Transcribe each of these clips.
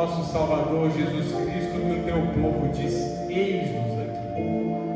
nosso Salvador Jesus Cristo, que o teu povo diz: eis-nos aqui.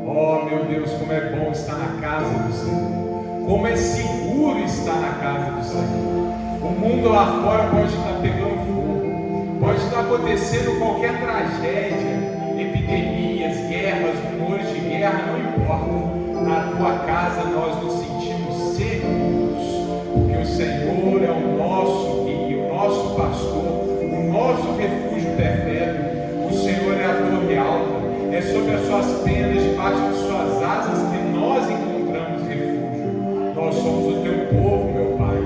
Oh meu Deus, como é bom estar na casa do Senhor, como é seguro estar na casa do Senhor. O mundo lá fora pode estar pegando fogo, pode estar acontecendo qualquer tragédia, epidemias, guerras, rumores de guerra, não importa. Na tua casa nós nos sentimos seguros, porque o Senhor é o nosso guia, o nosso pastor, o nosso refúgio perpétuo. O Senhor é a torre alta, é sob as suas penas, debaixo de suas asas que nós encontramos refúgio. Nós somos o teu povo, meu Pai,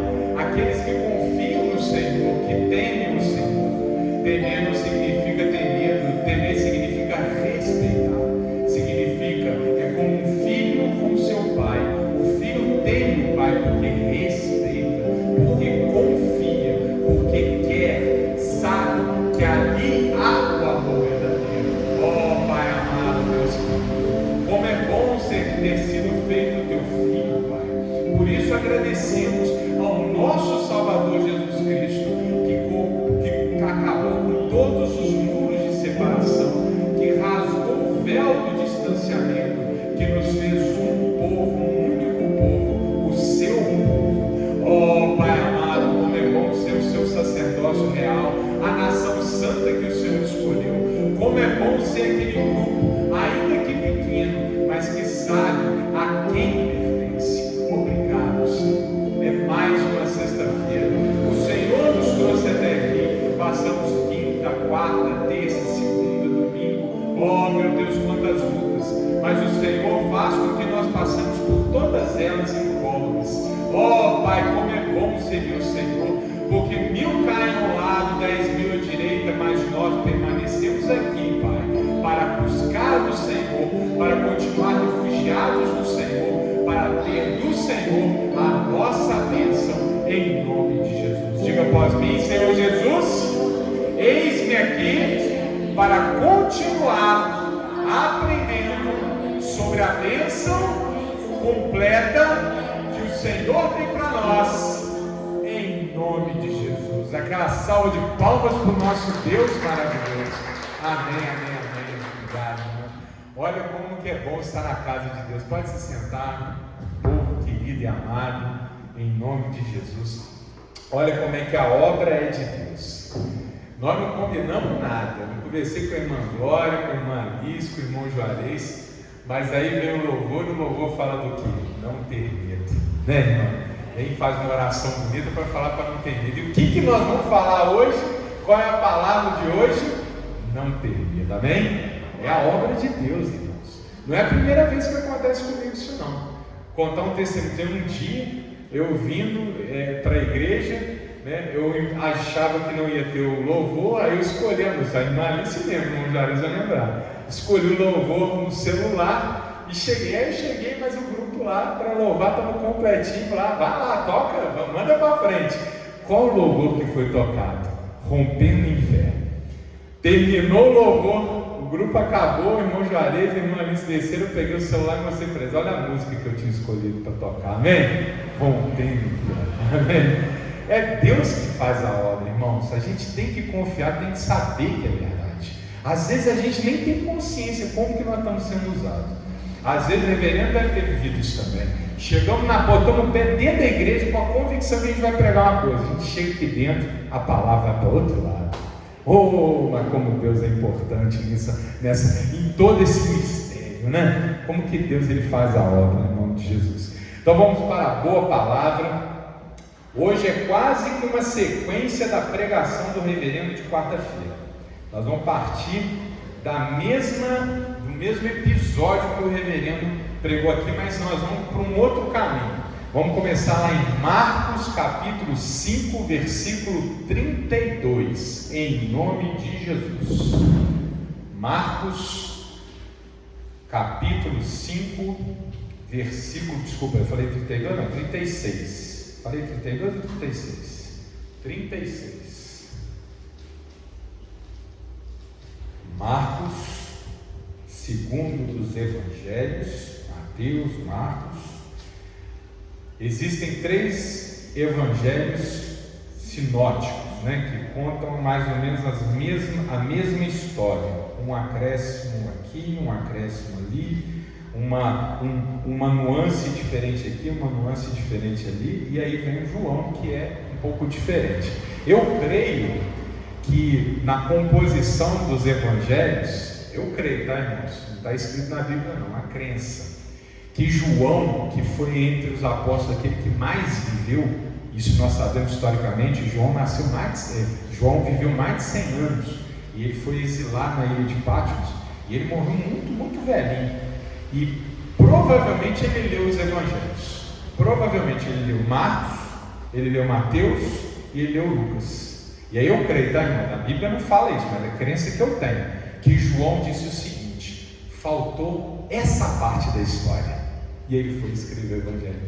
aqueles que confiam no Senhor, que temem o Senhor. Temer não significa ter medo, temer significa respeitar, significa como um filho com seu pai. O filho teme o pai porque respeita, porque confia, porque quer, sabe que ali há o amor verdadeiro. Oh Pai amado, Deus querido, como é bom ter sido feito teu filho, Pai. Por isso agradecemos ao nosso Salvador Jesus Cristo, que acabou com todos os muros de separação, que rasgou o véu do distanciamento, que nos fez um povo, um único povo, o seu povo. Oh Pai amado, como é bom ser o seu sacerdócio real, a nação santa que o Senhor escolheu. Como é bom ser aquele grupo, ainda que pequeno, mas que sabe a quem pertence. Obrigado, Senhor. É mais uma sexta-feira. O Senhor nos trouxe até aqui. Passamos quinta, quarta, terça, segunda, domingo. Oh meu Deus, quantas lutas! Mas o Senhor faz com que nós passemos por todas elas incólumes. Oh Pai, como é bom servir o Senhor, porque 1000 caem ao lado, 10.000 à direita, mas nós permanecemos aqui, Pai, para buscar o Senhor, para continuar refugiados no Senhor, para ter do Senhor a nossa bênção, em nome de Jesus. Diga após mim: Senhor Jesus, eis-me aqui para continuar aprendendo sobre a bênção completa que o Senhor tem para nós, em nome de Jesus. Aquela salva de palmas para o nosso Deus maravilhoso. Amém, amém, amém. Obrigado, irmão. Olha como que é bom estar na casa de Deus. Pode se sentar, povo querido e amado, em nome de Jesus. Olha como é que a obra é de Deus. Nós não combinamos nada. Eu conversei com a irmã Glória, com a irmã Alice, com o irmão Juarez, mas aí vem o louvor fala do quê? Não ter medo, né, irmão? Aí faz uma oração bonita para falar para não ter medo. E o que nós vamos falar hoje? Qual é a palavra de hoje? Não ter medo, amém? É a obra de Deus, irmãos. Não é a primeira vez que acontece comigo isso, não. Contar um testemunho. Tem um dia, eu vindo para a igreja, né, eu achava que não ia ter o louvor, aí eu escolhi a música. A irmã Alice lembra, o irmão Juarez vai lembrar. Escolhi o louvor no celular e cheguei, mas o grupo lá para louvar estava completinho. Falei: vai lá, toca, manda para frente. Qual o louvor que foi tocado? Rompendo o Inferno. Terminou o louvor, o grupo acabou, o irmão Juarez e a irmã Alice desceram, eu peguei o celular e mostrei para eles: olha a música que eu tinha escolhido para tocar, amém? Rompendo o Inferno, amém? É Deus que faz a obra, irmãos. A gente tem que confiar, tem que saber que é verdade. Às vezes a gente nem tem consciência como que nós estamos sendo usados. Às vezes o reverendo deve ter vivido isso também. Botamos o pé dentro da igreja com a convicção que a gente vai pregar uma coisa. A gente chega aqui dentro, a palavra vai para o outro lado. Oh, mas como Deus é importante em todo esse mistério, né? Como que Deus ele faz a obra, em nome de Jesus. Então vamos para a boa palavra. Hoje é quase que uma sequência da pregação do reverendo de quarta-feira. Nós vamos partir do mesmo episódio que o reverendo pregou aqui, mas nós vamos para um outro caminho. Vamos começar lá em Marcos capítulo 5, versículo 32, em nome de Jesus. Marcos capítulo 5, versículo, desculpa, eu falei 32, não, 36. Falei 32 ou 36? 36. Marcos, segundo dos evangelhos, Mateus, Marcos. Existem 3 evangelhos sinóticos, né, que contam mais ou menos a mesma história, um acréscimo aqui, um acréscimo ali, uma nuance diferente aqui, uma nuance diferente ali, e aí vem o João, que é um pouco diferente. Eu creio que na composição dos evangelhos, eu creio, tá, irmãos? Não está escrito na Bíblia não, a crença, que João, que foi entre os apóstolos aquele que mais viveu, isso nós sabemos historicamente, João viveu mais de 100 anos, e ele foi exilado na ilha de Patmos, e ele morreu muito, muito velhinho, e provavelmente ele leu os evangelhos, provavelmente ele leu Marcos, ele leu Mateus, e ele leu Lucas. E aí eu creio, tá, irmão? A Bíblia não fala isso, mas é a crença que eu tenho, que João disse o seguinte: faltou essa parte da história, e ele foi escrever o evangelho.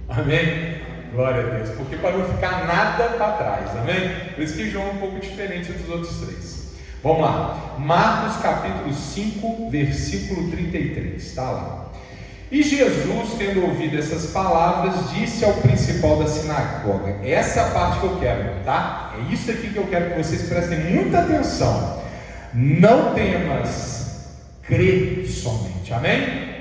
Amém? Glória a Deus, porque para não ficar nada para trás, amém? Por isso que João é um pouco diferente dos outros três. Vamos lá, Marcos capítulo 5, versículo 33, está lá. E Jesus, tendo ouvido essas palavras, disse ao principal da sinagoga. Essa é a parte que eu quero, tá? É isso aqui que eu quero que vocês prestem muita atenção. Não temas, crê somente, amém?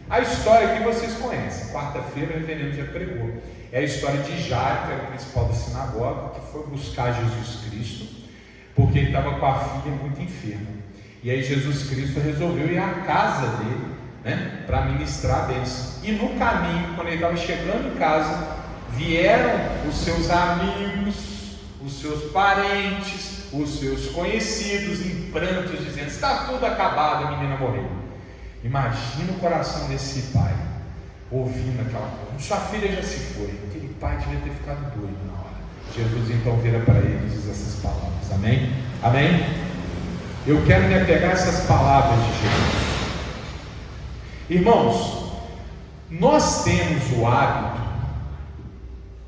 A história que vocês conhecem, quarta-feira o reverendo já pregou. É a história de Jairo, que era o principal da sinagoga, que foi buscar Jesus Cristo, porque ele estava com a filha muito enferma. E aí Jesus Cristo resolveu ir à casa dele, né, para ministrar a bênção. E no caminho, quando ele estava chegando em casa, vieram os seus amigos, os seus parentes, os seus conhecidos, em prantos, dizendo: está tudo acabado, a menina morreu. Imagina o coração desse pai, ouvindo aquela coisa. Sua filha já se foi. Aquele pai devia ter ficado doido na hora. Jesus então vira para ele e diz essas palavras, amém? Amém? Eu quero me apegar a essas palavras de Jesus. Irmãos, nós temos o hábito,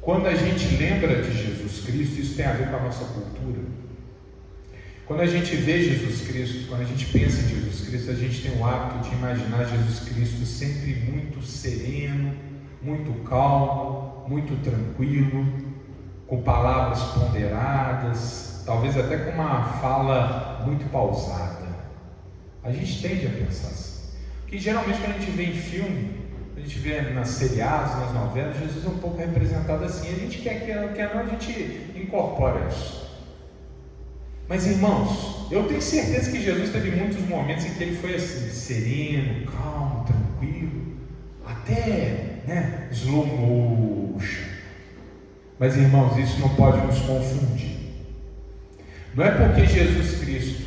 quando a gente lembra de Jesus Cristo, isso tem a ver com a nossa cultura. Quando a gente vê Jesus Cristo, quando a gente pensa em Jesus Cristo, a gente tem o hábito de imaginar Jesus Cristo sempre muito sereno, muito calmo, muito tranquilo, com palavras ponderadas, talvez até com uma fala muito pausada. A gente tende a pensar assim. Porque geralmente quando a gente vê em filme, a gente vê nas seriados, nas novelas, Jesus é um pouco representado assim. A gente quer não, a gente incorpora isso. Mas irmãos, eu tenho certeza que Jesus teve muitos momentos em que ele foi assim, sereno, calmo, tranquilo, até, slow motion. Mas irmãos, isso não pode nos confundir. Não é porque Jesus Cristo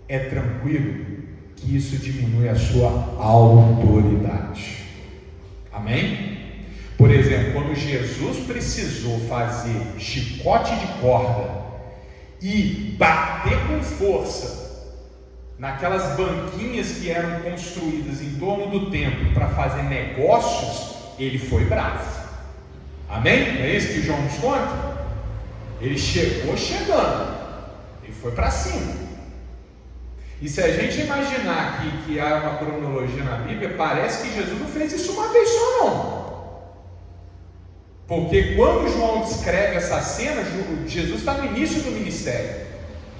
é tranquilo que isso diminui a sua autoridade. Amém? Por exemplo, quando Jesus precisou fazer chicote de corda e bater com força naquelas banquinhas que eram construídas em torno do templo para fazer negócios, ele foi bravo. Amém? Não é isso que João nos conta? Ele chegou chegando, ele foi para cima. E se a gente imaginar que há uma cronologia na Bíblia, parece que Jesus não fez isso uma vez só não. Porque quando João descreve essa cena, Jesus está no início do ministério.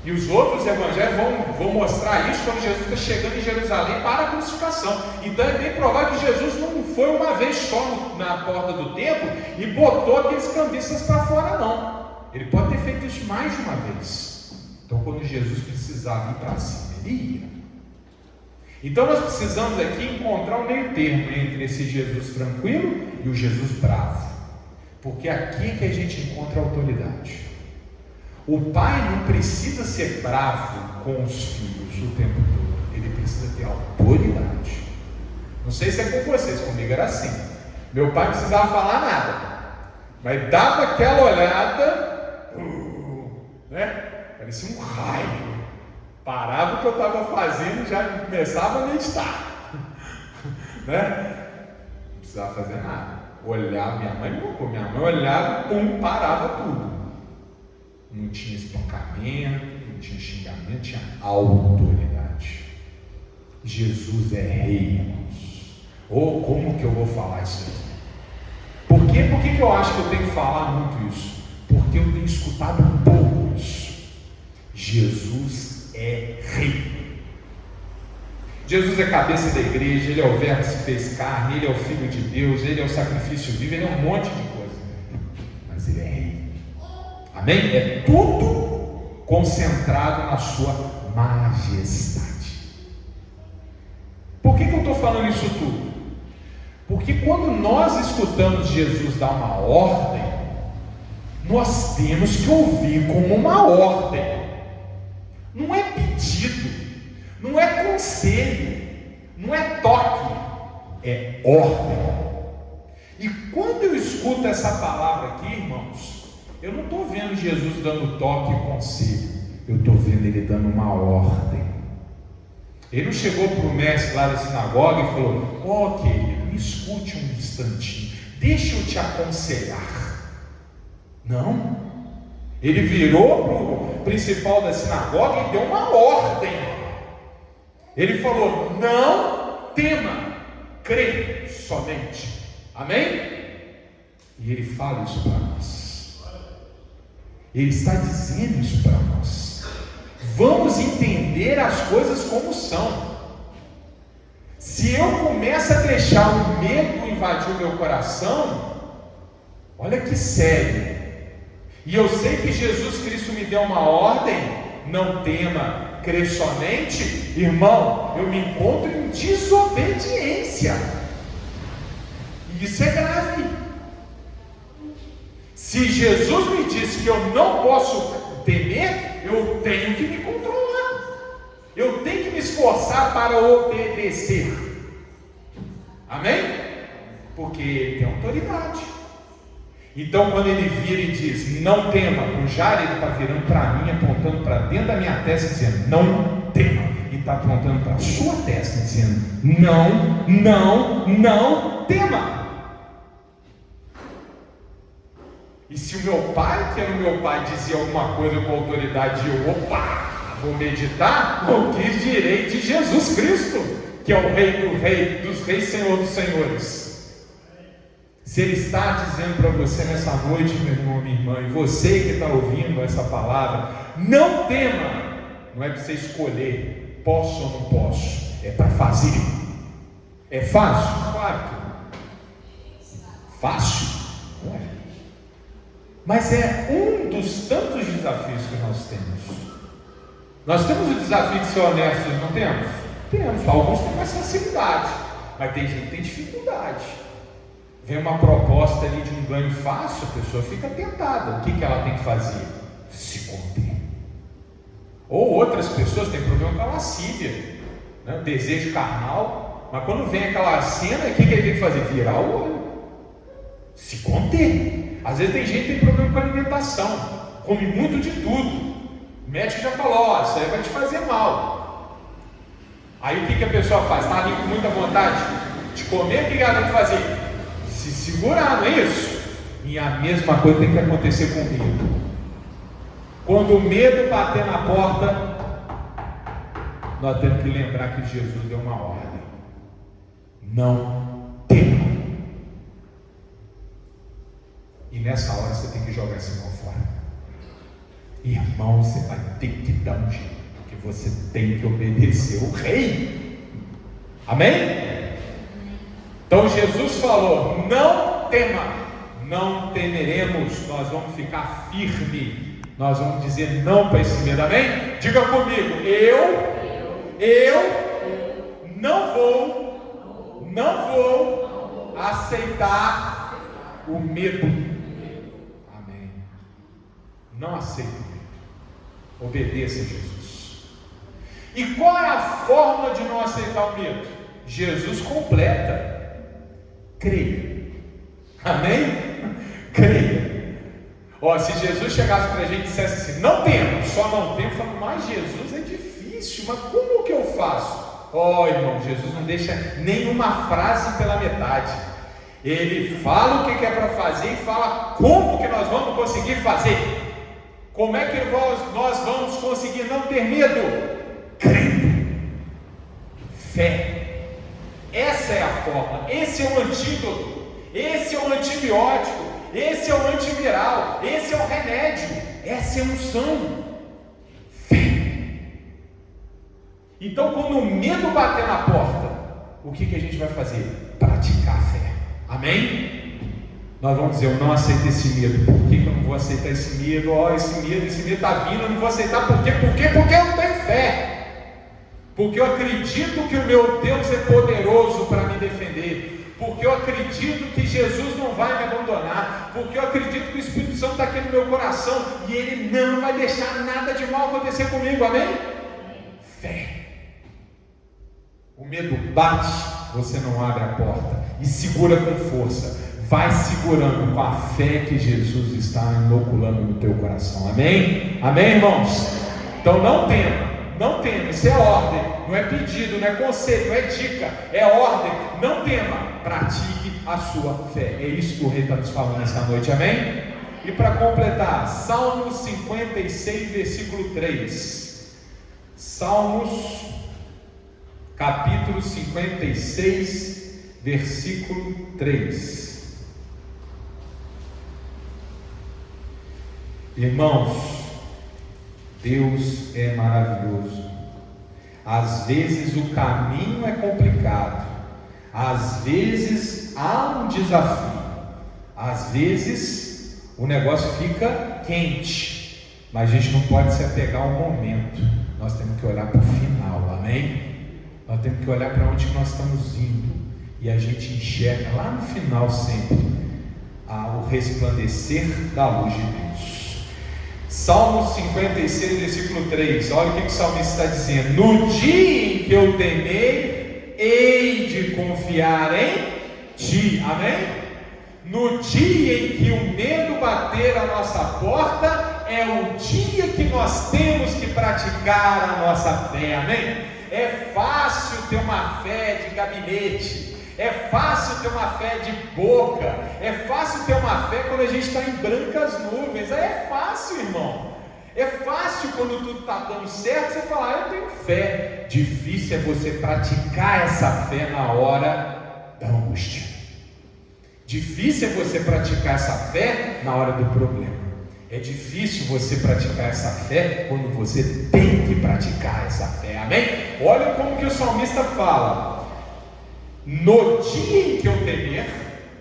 E os outros evangelhos vão mostrar isso quando Jesus está chegando em Jerusalém para a crucificação. Então é bem provável que Jesus não foi uma vez só na porta do templo e botou aqueles cambistas para fora não. Ele pode ter feito isso mais de uma vez. Então quando Jesus precisava ir para cima, ele ia. Então nós precisamos aqui encontrar um meio termo entre esse Jesus tranquilo e o Jesus bravo. Porque aqui que a gente encontra a autoridade. O pai não precisa ser bravo com os filhos o tempo todo. Ele precisa ter autoridade. Não sei se é com vocês, comigo era assim. Meu pai não precisava falar nada, mas dava aquela olhada, parecia um raio. Parava o que eu estava fazendo e já começava a meditar. Não precisava fazer nada. Olhava, minha mãe olhava, parava tudo. Não tinha espancamento, não tinha xingamento, tinha autoridade. Jesus é rei, irmãos. Ou como que eu vou falar isso aqui? Por que eu acho que eu tenho que falar muito isso? porque eu tenho escutado um pouco isso. Jesus é rei. Jesus é cabeça da igreja, Ele é o verbo que se fez carne, Ele é o Filho de Deus, Ele é o sacrifício vivo, Ele é um monte de coisa, mas Ele é rei. Amém? É tudo concentrado na sua majestade. Por que eu estou falando isso tudo? Porque quando nós escutamos Jesus dar uma ordem, nós temos que ouvir como uma ordem. Não é pedido, não é conselho, não é toque, é ordem. E quando eu escuto essa palavra aqui, irmãos, eu não estou vendo Jesus dando toque e conselho, eu estou vendo Ele dando uma ordem. Ele não chegou para o mestre lá da sinagoga e falou: ó, querido, me escute um instantinho, deixa eu te aconselhar. Não. Ele virou para o principal da sinagoga e deu uma ordem. Ele falou: não tema, crê somente. Amém? E Ele fala isso para nós. Ele está dizendo isso para nós. Vamos entender as coisas como são. Se eu começo a deixar o medo invadir o meu coração, olha que sério. E eu sei que Jesus Cristo me deu uma ordem: não tema, crê somente. Irmão, eu me encontro em desobediência. E isso é grave. Se Jesus me disse que eu não posso temer, eu tenho que me controlar. Eu tenho que me esforçar para obedecer. Amém? Porque Ele tem autoridade. Então, quando Ele vira e diz: não tema, o Jair, Ele está virando para mim, apontando para dentro da minha testa, dizendo: não tema. E está apontando para a sua testa, dizendo: não tema. E se o meu pai, que era o meu pai, dizia alguma coisa com autoridade, eu, vou meditar, o que direi de Jesus Cristo, que é o Rei dos reis, Senhor dos senhores. Se Ele está dizendo para você nessa noite, meu irmão, minha irmã, e você que está ouvindo essa palavra, não tema, não é para você escolher, posso ou não posso, é para fazer. É fácil? Claro que fácil? Não é. Mas é um dos tantos desafios que nós temos. Nós temos o desafio de ser honestos, não temos? Temos. Alguns têm mais facilidade, mas tem gente que tem dificuldade. Vem uma proposta ali de um ganho fácil, a pessoa fica tentada. O que ela tem que fazer? Se conter. Ou outras pessoas têm problema com a lascívia, né? Desejo carnal. Mas quando vem aquela cena, o que ele tem que fazer? Virar o olho. Se conter. Às vezes tem gente que tem problema com a alimentação, come muito de tudo. O médico já falou: isso aí vai te fazer mal. Aí o que a pessoa faz? Está ali com muita vontade de comer, o que ela tem que fazer? Se segurar, não é isso? E a mesma coisa tem que acontecer comigo. Quando o medo bater na porta, nós temos que lembrar que Jesus deu uma ordem: não tema. E nessa hora você tem que jogar esse mal fora. Irmão, você vai ter que dar um jeito, porque você tem que obedecer o Rei. Amém? Então Jesus falou: não tema, não temeremos. Nós vamos ficar firmes. Nós vamos dizer não para esse medo. Amém? Diga comigo: eu não vou aceitar o medo. Não aceite o medo. Obedeça a Jesus. E qual é a forma de não aceitar o medo? Jesus completa: creia. Amém? Creia. Se Jesus chegasse para a gente e dissesse assim: não tema, só não tema, eu falo: mas Jesus, é difícil, mas como que eu faço? Irmão, Jesus não deixa nenhuma frase pela metade. Ele fala o que é para fazer e fala como que nós vamos conseguir fazer. Como é que nós vamos conseguir não ter medo? Crendo. Fé. Essa é a forma. Esse é o antídoto. Esse é o antibiótico. esse é o antiviral, esse é o remédio, essa é a unção. Fé. Então, quando o medo bater na porta, o que a gente vai fazer? Praticar a fé. Amém? Nós vamos dizer: eu não aceito esse medo. Por que eu não vou aceitar esse medo? Esse medo está vindo, eu não vou aceitar. Por quê? Porque eu não tenho fé. Porque eu acredito que o meu Deus é poderoso para me defender. Porque eu acredito que Jesus não vai me abandonar. Porque eu acredito que o Espírito Santo está aqui no meu coração e Ele não vai deixar nada de mal acontecer comigo. Amém? Fé. O medo bate, você não abre a porta e segura com força. Vai segurando com a fé que Jesus está inoculando no teu coração. Amém? Amém, irmãos? Então não tema, isso é ordem, não é pedido, não é conselho, não é dica, é ordem. Não tema, pratique a sua fé. É isso que o rei está nos falando essa noite, amém? E para completar, Salmos 56, versículo 3. Salmos, capítulo 56, versículo 3. Irmãos, Deus é maravilhoso. Às vezes o caminho é complicado, às vezes há um desafio, às vezes o negócio fica quente, mas a gente não pode se apegar ao momento, nós temos que olhar para o final, amém? Nós temos que olhar para onde nós estamos indo, e a gente enxerga lá no final sempre o resplandecer da luz de Deus. Salmo 56, versículo 3, olha o que o salmista está dizendo: no dia em que eu temer, hei de confiar em Ti, amém? No dia em que o medo bater a nossa porta, é o dia que nós temos que praticar a nossa fé, amém? É fácil ter uma fé de gabinete, é fácil ter uma fé de boca, é fácil ter uma fé quando a gente está em brancas nuvens. É fácil, irmão. É fácil quando tudo está dando certo, você falar: eu tenho fé. Difícil é você praticar essa fé na hora da angústia. Difícil é você praticar essa fé na hora do problema. É difícil você praticar essa fé quando você tem que praticar essa fé, amém? Olha como que o salmista fala: no dia em que eu temer,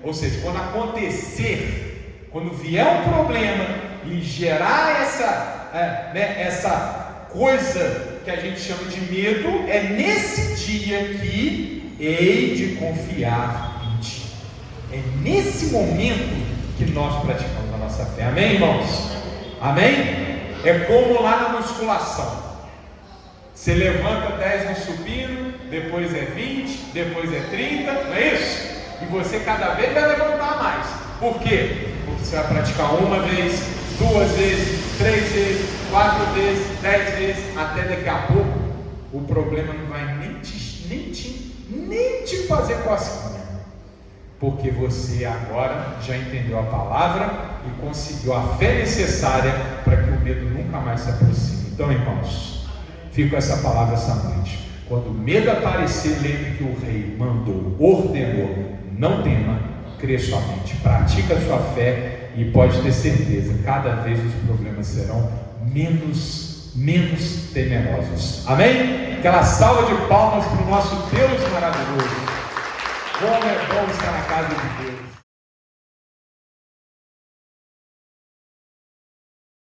ou seja, quando acontecer, quando vier um problema e gerar essa coisa que a gente chama de medo, é nesse dia que hei de confiar em Ti. É nesse momento que nós praticamos a nossa fé, amém, irmãos? Amém? É como lá na musculação. Você levanta 10 no supino, depois é 20, depois é 30, não é isso? E você cada vez vai levantar mais. Por quê? Porque você vai praticar uma vez, 2 vezes, 3 vezes, 4 vezes, 10 vezes, até daqui a pouco o problema não vai nem te fazer cosquinha. Porque você agora já entendeu a palavra e conseguiu a fé necessária para que o medo nunca mais se aproxime. Então, irmãos, fica com essa palavra essa noite. Quando o medo aparecer, lembre que o rei mandou, ordenou: não tema, crê somente, pratica a sua fé e pode ter certeza, cada vez os problemas serão menos temerosos. Amém? Aquela salva de palmas para o nosso Deus maravilhoso. Como é bom estar na casa de Deus.